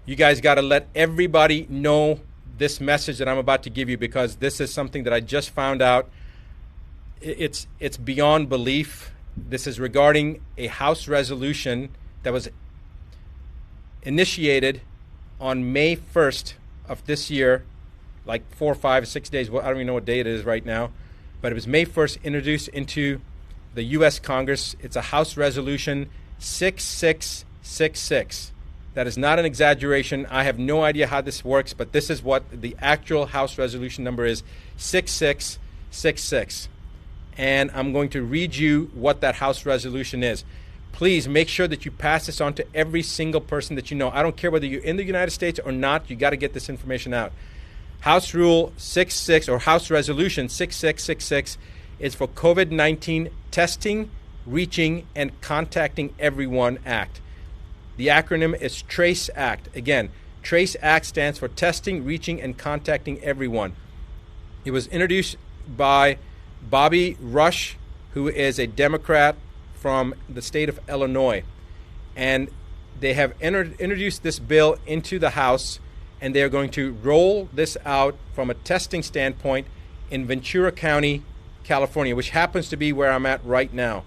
You guys got to let everybody know this message that I'm about to give you, because this is something that I just found out. It's beyond belief. This is regarding a House resolution that was initiated on May 1st of this year, like 4, 5, 6 days. Well, I don't even know what day it is right now, but it was May 1st, introduced into the U.S. Congress. It's a House Resolution 6666. That is not an exaggeration. I have no idea how this works, but this is what the actual House Resolution number is, 6666. And I'm going to read you what that House Resolution is. Please make sure that you pass this on to every single person that you know. I don't care whether you're in the United States or not, you got to get this information out. House Rule 66, or House Resolution 6666, is for COVID-19 testing, reaching, and contacting everyone Act. The acronym is TRACE Act. Again, TRACE Act stands for Testing, Reaching, and Contacting Everyone. It was introduced by Bobby Rush, who is a Democrat from the state of Illinois. And they have introduced this bill into the House, and they are going to roll this out from a testing standpoint in Ventura County, California, which happens to be where I'm at right now.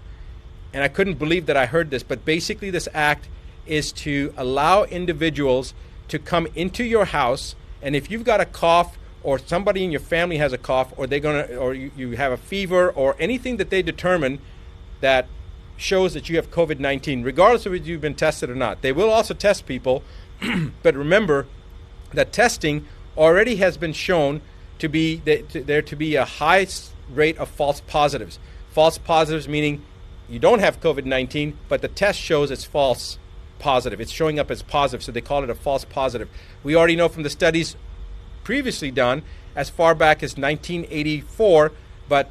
And I couldn't believe that I heard this, but basically this act is to allow individuals to come into your house, and if you've got a cough, or somebody in your family has a cough, or you have a fever, or anything that they determine that shows that you have COVID-19, regardless of if you've been tested or not. They will also test people, but remember that testing already has been shown to be there to be a high rate of false positives. False positives meaning you don't have COVID-19, but the test shows it's false positive. It's showing up as positive, so they call it a false positive. We already know from the studies previously done as far back as 1984, but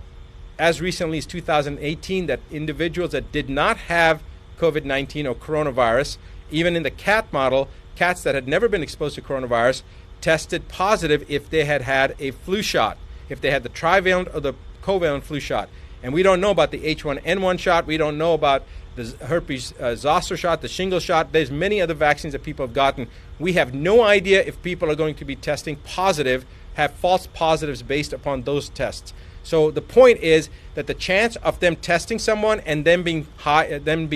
as recently as 2018, that individuals that did not have COVID-19 or coronavirus, even in the cat model, cats that had never been exposed to coronavirus, tested positive if they had had a flu shot, if they had the trivalent or the covalent flu shot. And we don't know about the H1N1 shot. We don't know about the herpes zoster shot, the shingles shot. There's many other vaccines that people have gotten. We have no idea if people are going to be testing positive, have false positives based upon those tests. So the point is that the chance of them testing someone and them being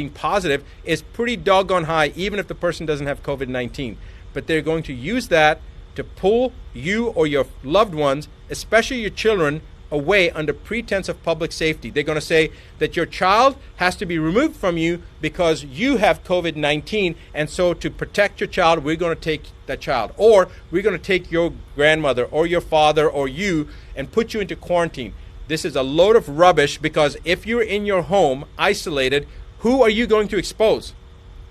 positive is pretty doggone high, even if the person doesn't have COVID-19. But they're going to use that to pull you or your loved ones, especially your children, away under pretense of public safety. They're going to say that your child has to be removed from you because you have COVID-19, and so to protect your child, we're going to take that child. Or we're going to take your grandmother or your father or you and put you into quarantine. This is a load of rubbish, because if you're in your home isolated, who are you going to expose?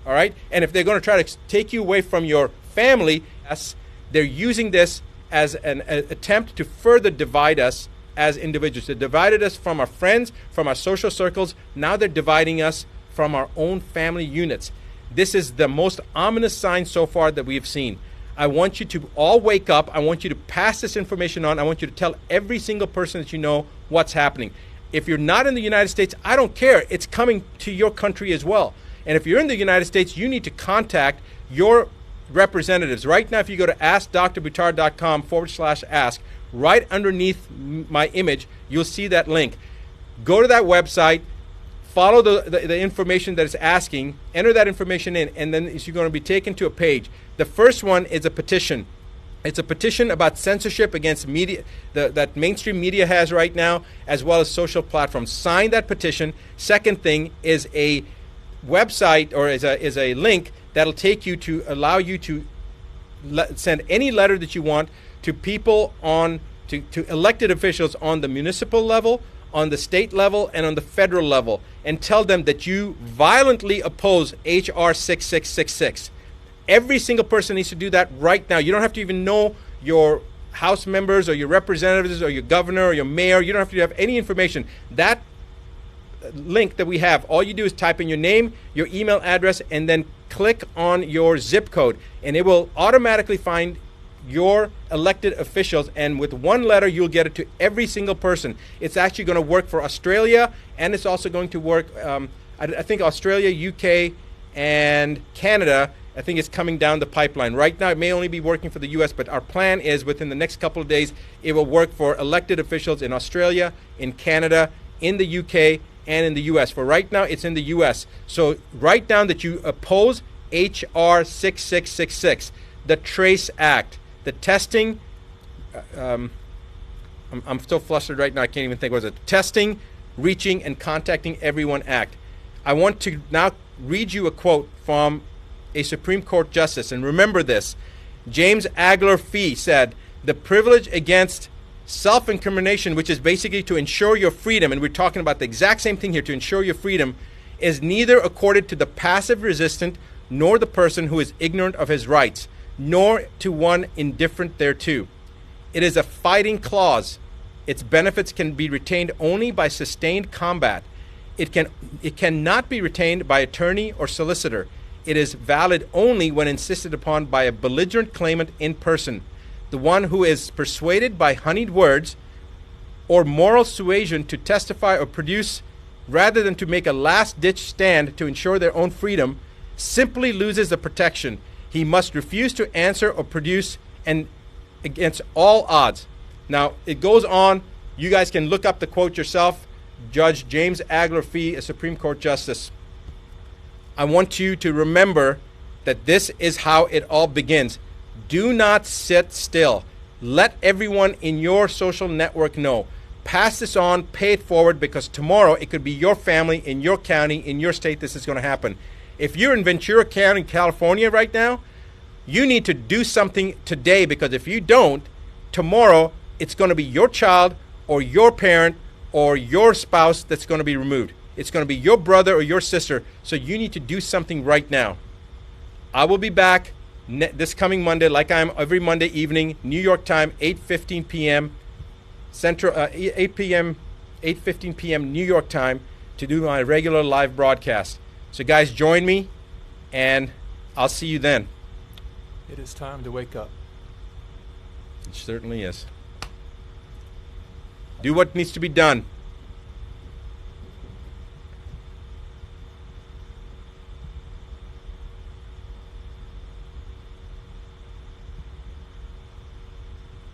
All right? And if they're going to try to take you away from your family, yes, they're using this as an attempt to further divide us as individuals. They divided us from our friends, from our social circles. Now they're dividing us from our own family units. This is the most ominous sign so far that we've seen. I want you to all wake up. I want you to pass this information on. I want you to tell every single person that you know what's happening. If you're not in the United States, I don't care. It's coming to your country as well. And if you're in the United States, you need to contact your representatives. Right now, if you go to askdrbuttar.com/ask, right underneath my image, you'll see that link. Go to that website, follow the information that it's asking, enter that information in, and then you're going to be taken to a page. The first one is a petition. It's a petition about censorship against media that mainstream media has right now, as well as social platforms. Sign that petition. Second thing is a website, or is a link that'll take you to allow you to send any letter that you want to people to elected officials on the municipal level, on the state level, and on the federal level, and tell them that you violently oppose H.R.6666. Every single person needs to do that right now. You don't have to even know your House members or your representatives or your governor or your mayor. You don't have to have any information. That link that we have, all you do is type in your name, your email address, and then click on your zip code, and it will automatically find your elected officials, and with one letter you'll get it to every single person. It's actually going to work for Australia, and it's also going to work I think Australia, UK, and Canada I think it's coming down the pipeline. Right now, it may only be working for the U.S., but our plan is within the next couple of days, it will work for elected officials in Australia, in Canada, in the UK, and in the U.S. For right now, it's in the U.S. So write down that you oppose H.R.6666, the TRACE Act, the testing. I'm still flustered right now. I can't even think. What was it? Testing, Reaching, and Contacting Everyone Act. I want to now read you a quote from a Supreme Court justice. And remember this. James Agler Fee said, the privilege against self-incrimination, which is basically to ensure your freedom, and we're talking about the exact same thing here, to ensure your freedom, is neither accorded to the passive resistant nor the person who is ignorant of his rights, nor to one indifferent thereto. It is a fighting clause. Its benefits can be retained only by sustained combat. It cannot be retained by attorney or solicitor. It is valid only when insisted upon by a belligerent claimant in person, the one who is persuaded by honeyed words or moral suasion to testify or produce, rather than to make a last-ditch stand to ensure their own freedom, simply loses the protection. He must refuse to answer or produce, and against all odds. Now, it goes on. You guys can look up the quote yourself. Judge James Agler Fee, a Supreme Court Justice. I want you to remember that this is how it all begins. Do not sit still. Let everyone in your social network know. Pass this on, pay it forward, because tomorrow it could be your family, in your county, in your state, this is going to happen. If you're in Ventura County, California right now, you need to do something today, because if you don't, tomorrow it's going to be your child or your parent or your spouse that's going to be removed. It's going to be your brother or your sister. So you need to do something right now. I will be back this coming Monday, like I am every Monday evening, New York time, 8:15 p.m. Central, 8:15 p.m. New York time, to do my regular live broadcast. So guys, join me, and I'll see you then. It is time to wake up. It certainly is. Do what needs to be done.